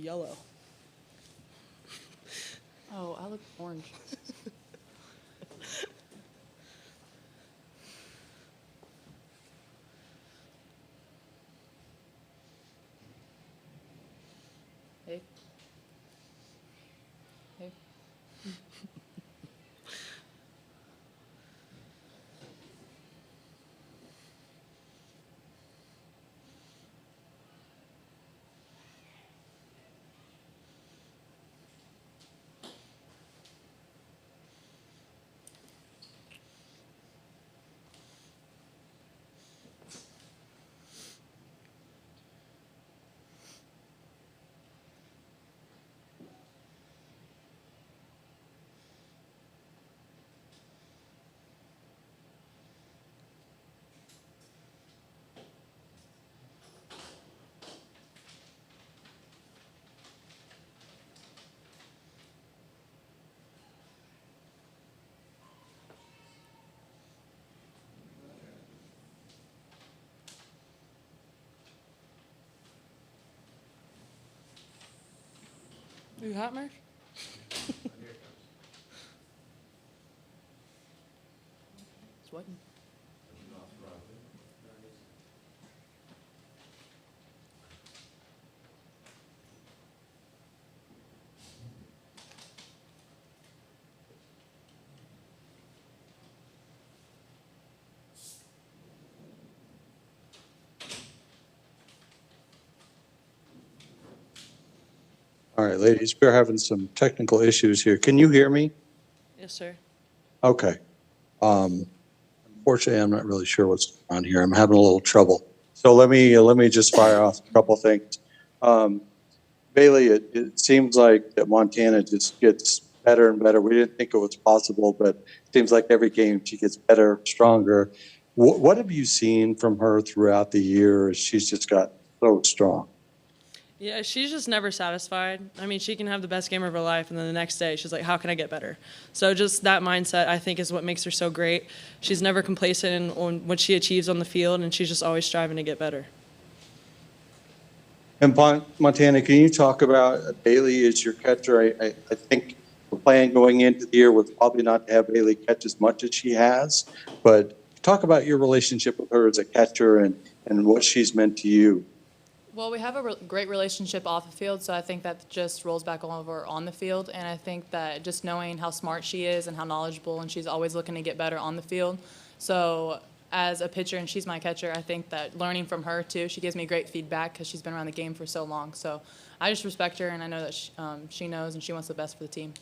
yellow. Oh, I look orange. Hey. Hey. You hot, Mark? Sweating. All right, ladies, we're having some technical issues here. Can you hear me? Yes, sir. Okay. Unfortunately, I'm not really sure what's going on here. I'm having a little trouble. So let me just fire off a couple things. Bailey, it seems like that Montana just gets better and better. We didn't think it was possible, but it seems like every game she gets better, stronger. What have you seen from her throughout the year? She's just got so strong. Yeah, she's just never satisfied. I mean, she can have the best game of her life, and then the next day she's like, how can I get better? So just that mindset, I think, is what makes her so great. She's never complacent on what she achieves on the field, and she's just always striving to get better. And Montana, can you talk about Bailey as your catcher? I think the plan going into the year was probably not to have Bailey catch as much as she has, but talk about your relationship with her as a catcher and what she's meant to you. Well, we have a great relationship off the field, so I think that just rolls back over on the field. And I think that just knowing how smart she is and how knowledgeable, and she's always looking to get better on the field. So as a pitcher and she's my catcher, I think that learning from her too, she gives me great feedback because she's been around the game for so long. So I just respect her, and I know that she knows and she wants the best for the team.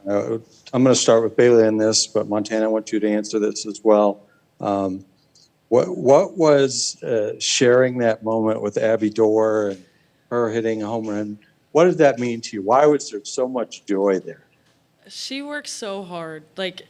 I'm going to start with Bailey in this, but Montana, I want you to answer this as well. What was sharing that moment with Abby Dorr and her hitting a home run? What did that mean to you? Why was there so much joy there? She works so hard. Like,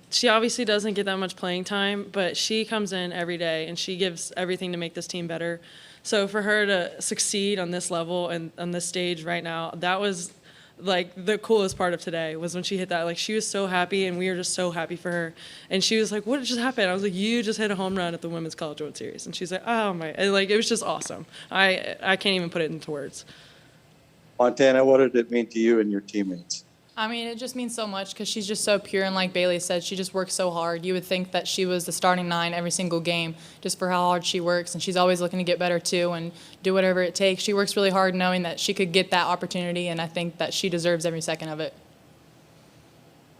she obviously doesn't get that much playing time, but she comes in every day and she gives everything to make this team better. So for her to succeed on this level and on this stage right now, that was like the coolest part of today was when she hit that. Like, she was so happy, and we were just so happy for her. And she was like, what just happened? I was like, you just hit a home run at the Women's College World Series. And she's like, oh my, and like, it was just awesome. I can't even put it into words. Montana, what did it mean to you and your teammates? I mean, it just means so much because she's just so pure, and like Bailey said, she just works so hard. You would think that she was the starting nine every single game just for how hard she works, and she's always looking to get better too and do whatever it takes. She works really hard knowing that she could get that opportunity, and I think that she deserves every second of it.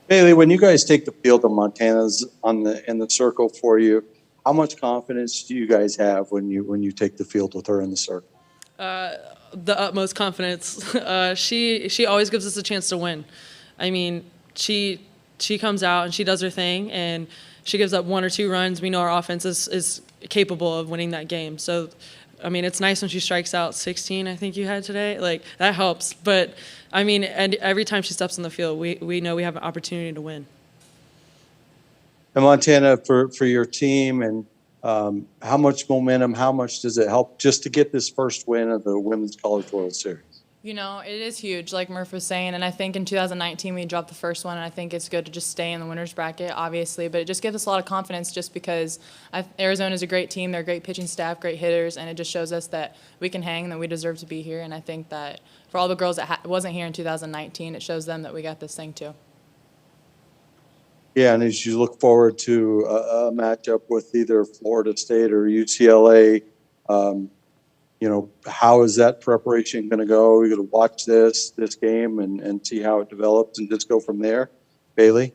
Bailey, when you guys take the field and Montana's in the circle for you, how much confidence do you guys have when you take the field with her in the circle? The utmost confidence. She always gives us a chance to win. I mean, she comes out and she does her thing, and she gives up 1 or 2 runs. We know our offense is capable of winning that game. So, I mean, it's nice when she strikes out 16, I think you had today. Like, that helps. But, I mean, and every time she steps on the field, we know we have an opportunity to win. And Montana, for your team, and how much momentum, how much does it help just to get this first win of the Women's College World Series? You know, it is huge, like Murph was saying, and I think in 2019 we dropped the first one, and I think it's good to just stay in the winner's bracket, obviously, but it just gives us a lot of confidence just because Arizona's a great team, they're a great pitching staff, great hitters, and it just shows us that we can hang and that we deserve to be here, and I think that for all the girls that wasn't here in 2019, it shows them that we got this thing too. Yeah, and as you look forward to a matchup with either Florida State or UCLA, how is that preparation going to go? We're going to watch this game and see how it develops and just go from there. Bailey?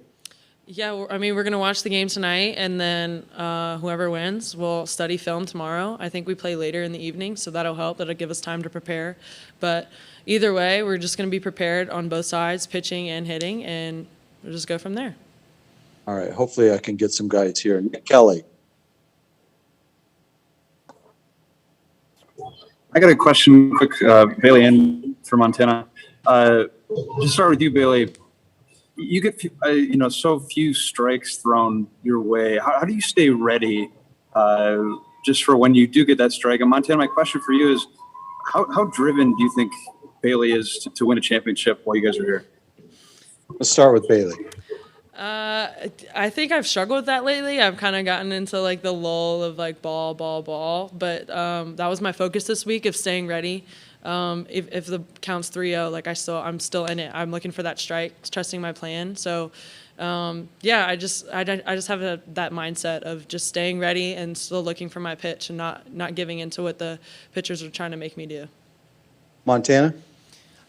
Yeah, we're going to watch the game tonight, and then whoever wins will study film tomorrow. I think we play later in the evening, so that'll help. That'll give us time to prepare. But either way, we're just going to be prepared on both sides, pitching and hitting, and we'll just go from there. All right. Hopefully I can get some guys here. Nick Kelly. I got a question, quick, Bailey, and for Montana. Just start with you, Bailey. You get, so few strikes thrown your way. How do you stay ready just for when you do get that strike? And Montana, my question for you is, how driven do you think Bailey is to win a championship while you guys are here? Let's start with Bailey. I think I've struggled with that lately. I've kind of gotten into like the lull of like ball. But that was my focus this week of staying ready. If the count's 3-0, like I'm still in it. I'm looking for that strike, trusting my plan. So, I just have that mindset of just staying ready and still looking for my pitch and not giving into what the pitchers are trying to make me do. Montana?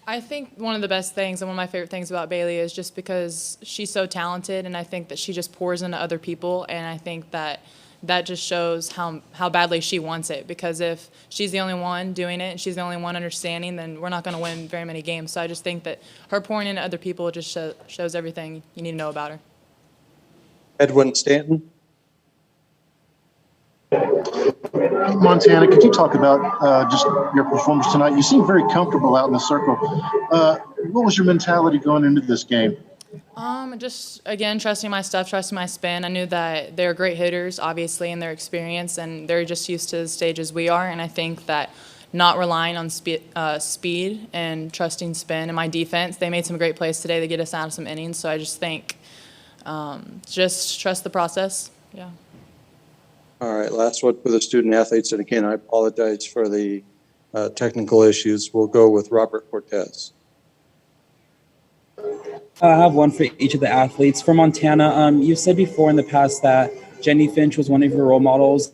I think one of the best things and one of my favorite things about Bailey is just because she's so talented, and I think that she just pours into other people, and I think that just shows how badly she wants it, because if she's the only one doing it and she's the only one understanding, then we're not going to win very many games. So I just think that her pouring into other people just shows everything you need to know about her. Edwin Stanton? Montana, could you talk about just your performance tonight? You seem very comfortable out in the circle. What was your mentality going into this game? Just, again, trusting my stuff, trusting my spin. I knew that they're great hitters, obviously, in their experience, and they're just used to the stage as we are. And I think that not relying on speed and trusting spin and my defense, they made some great plays today to get us out of some innings. So I just think just trust the process. Yeah. All right, last one for the student athletes. And again, I apologize for the technical issues. We'll go with Robert Cortez. I have one for each of the athletes. For Montana, you've said before in the past that Jenny Finch was one of your role models.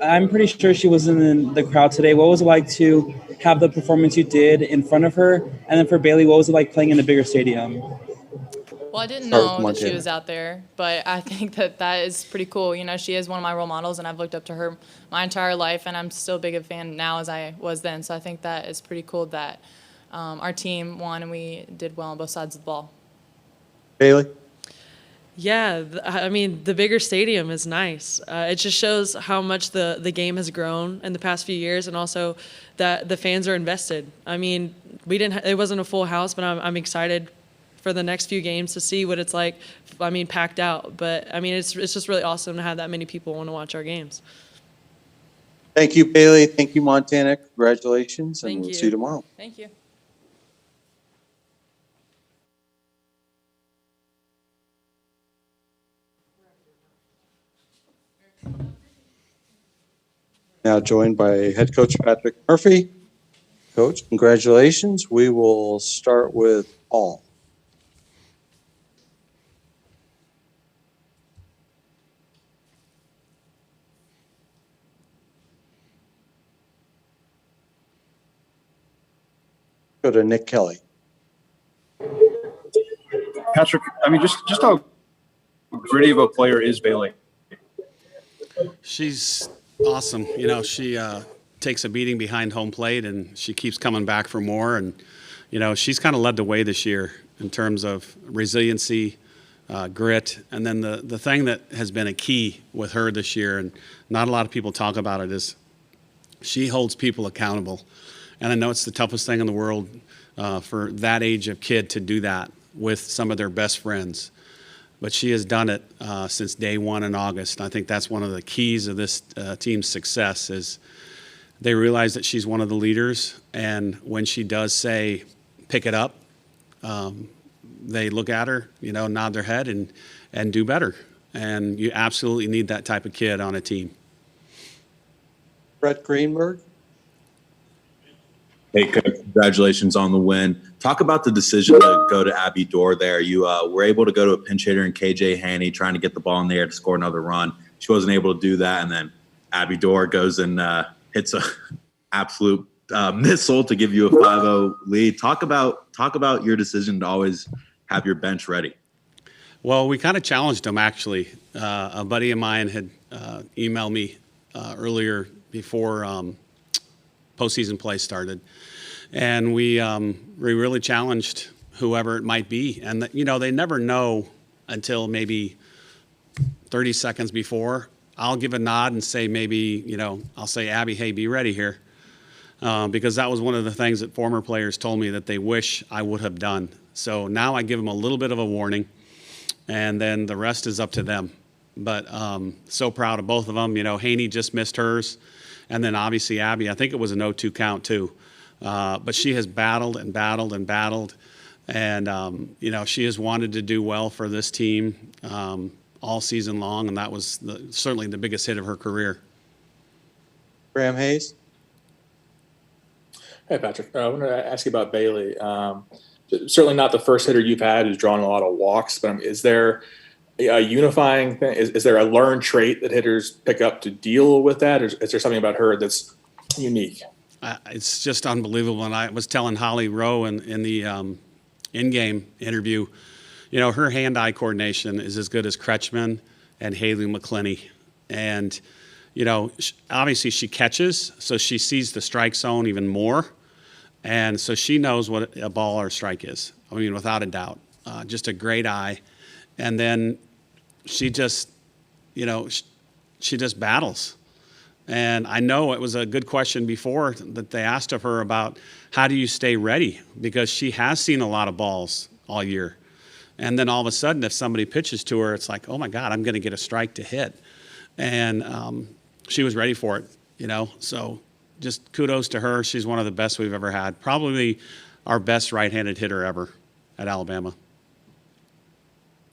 I'm pretty sure she was in the crowd today. What was it like to have the performance you did in front of her? And then for Bailey, what was it like playing in a bigger stadium? Well, I didn't know that she was out there, but I think that is pretty cool. You know, she is one of my role models, and I've looked up to her my entire life, and I'm still big a fan now as I was then. So I think that is pretty cool that our team won and we did well on both sides of the ball. Bailey? Yeah, the bigger stadium is nice. It just shows how much the game has grown in the past few years, and also that the fans are invested. I mean, it wasn't a full house, but I'm excited for the next few games to see what it's like. Packed out, but it's just really awesome to have that many people want to watch our games. Thank you, Bailey. Thank you, Montana. Congratulations, and we'll see you tomorrow. Thank you. Now joined by head coach Patrick Murphy. Coach, congratulations. We will start with Paul. Go to Nick Kelly. Patrick, just how gritty of a player is Bailey? She's awesome. She takes a beating behind home plate, and she keeps coming back for more. And, she's kind of led the way this year in terms of resiliency, grit. And then the thing that has been a key with her this year, and not a lot of people talk about it, is she holds people accountable. And I know it's the toughest thing in the world for that age of kid to do that with some of their best friends. But she has done it since day one in August. And I think that's one of the keys of this team's success is they realize that she's one of the leaders. And when she does say, pick it up, they look at her, nod their head and do better. And you absolutely need that type of kid on a team. Brett Greenberg. Hey, Coach, congratulations on the win. Talk about the decision to go to Abby Dorr there. You were able to go to a pinch hitter in KJ Haney trying to get the ball in the air to score another run. She wasn't able to do that, and then Abby Dorr goes and hits a absolute missile to give you a 5-0 lead. Talk about your decision to always have your bench ready. Well, we kind of challenged them, actually. A buddy of mine had emailed me earlier before postseason play started. And we really challenged whoever it might be. And, they never know until maybe 30 seconds before. I'll give a nod and say maybe, I'll say, Abby, hey, be ready here. Because that was one of the things that former players told me that they wish I would have done. So now I give them a little bit of a warning, and then the rest is up to them. But so proud of both of them. Haney just missed hers. And then obviously Abby, I think it was an 0-2 count too. But she has battled and battled and battled. And, she has wanted to do well for this team all season long. And that was certainly the biggest hit of her career. Graham Hayes. Hey, Patrick. I wanted to ask you about Bailey. Certainly not the first hitter you've had who's drawn a lot of walks, but is there a unifying thing? Is there a learned trait that hitters pick up to deal with that? Or is there something about her that's unique? It's just unbelievable. And I was telling Holly Rowe in the in-game interview, her hand-eye coordination is as good as Kretschmann and Haley McClinney. And, obviously she catches, so she sees the strike zone even more. And so she knows what a ball or strike is. I mean, without a doubt. Just a great eye. And then she just, she just battles. And I know it was a good question before that they asked of her about how do you stay ready? Because she has seen a lot of balls all year. And then all of a sudden, if somebody pitches to her, it's like, oh my God, I'm going to get a strike to hit. And she was ready for it, So just kudos to her. She's one of the best we've ever had. Probably our best right-handed hitter ever at Alabama.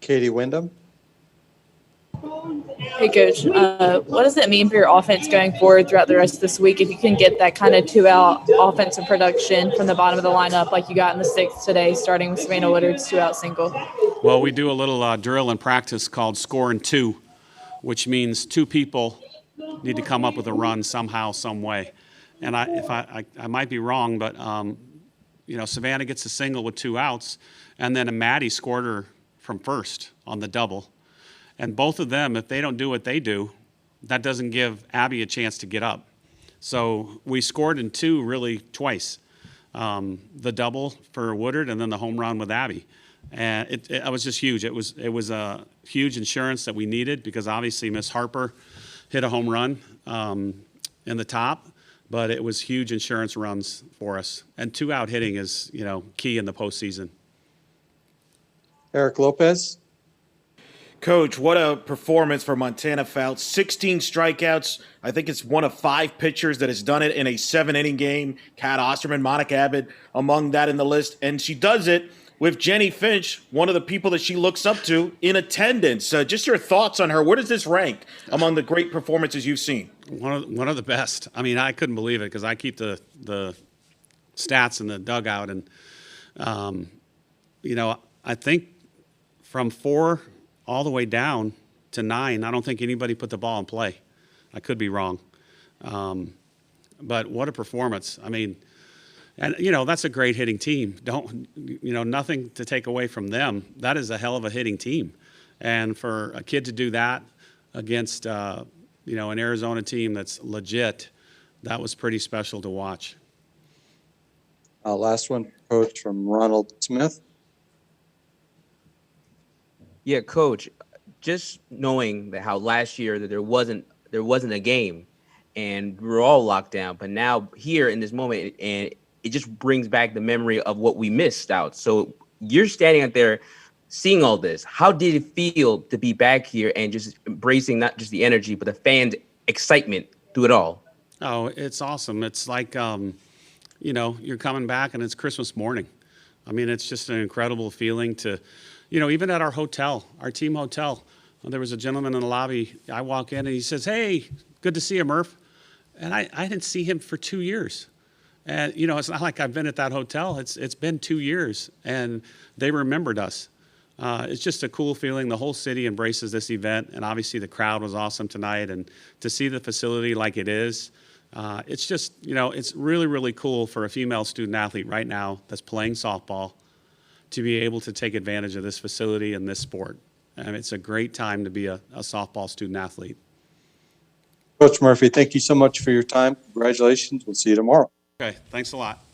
Katie Wyndham. Hey, Coach. What does it mean for your offense going forward throughout the rest of this week if you can get that kind of 2-out offensive production from the bottom of the lineup like you got in the sixth today, starting with Savannah Woodard's 2-out single? Well, we do a little drill in practice called score in two, which means two people need to come up with a run somehow, some way. And I might be wrong, but Savannah gets a single with 2 outs, and then Maddie scored her from first on the double. And both of them, if they don't do what they do, that doesn't give Abby a chance to get up. So we scored in two really twice, the double for Woodard and then the home run with Abby. And it was just huge. It was a huge insurance that we needed because obviously Miss Harper hit a home run in the top, but it was huge insurance runs for us. And 2-out hitting is, key in the postseason. Eric Lopez. Coach, what a performance for Montana Fouts. 16 strikeouts. I think it's one of 5 pitchers that has done it in a 7-inning game. Kat Osterman, Monica Abbott, among that in the list. And she does it with Jenny Finch, one of the people that she looks up to, in attendance. Just your thoughts on her. Where does this rank among the great performances you've seen? One of the best. I mean, I couldn't believe it because I keep the stats in the dugout. And, I think from 4 all the way down to 9, I don't think anybody put the ball in play. I could be wrong. But what a performance. I mean, and, that's a great hitting team. Nothing to take away from them. That is a hell of a hitting team. And for a kid to do that against, an Arizona team that's legit, that was pretty special to watch. Last one, Coach, from Ronald Smith. Yeah, Coach, just knowing that how last year that there wasn't a game and we were all locked down, but now here in this moment, and it just brings back the memory of what we missed out. So you're standing out there seeing all this. How did it feel to be back here and just embracing not just the energy, but the fans' excitement through it all? Oh, it's awesome. It's like, you're coming back and it's Christmas morning. I mean, it's just an incredible feeling to, even at our hotel, our team hotel, there was a gentleman in the lobby. I walk in and he says, "Hey, good to see you, Murph." And I didn't see him for 2 years. And, it's not like I've been at that hotel. It's been 2 years and they remembered us. It's just a cool feeling. The whole city embraces this event, and obviously the crowd was awesome tonight. And to see the facility like it is, it's just, it's really, really cool for a female student athlete right now that's playing softball to be able to take advantage of this facility and this sport. And it's a great time to be a softball student athlete. Coach Murphy, thank you so much for your time. Congratulations. We'll see you tomorrow. Okay, thanks a lot.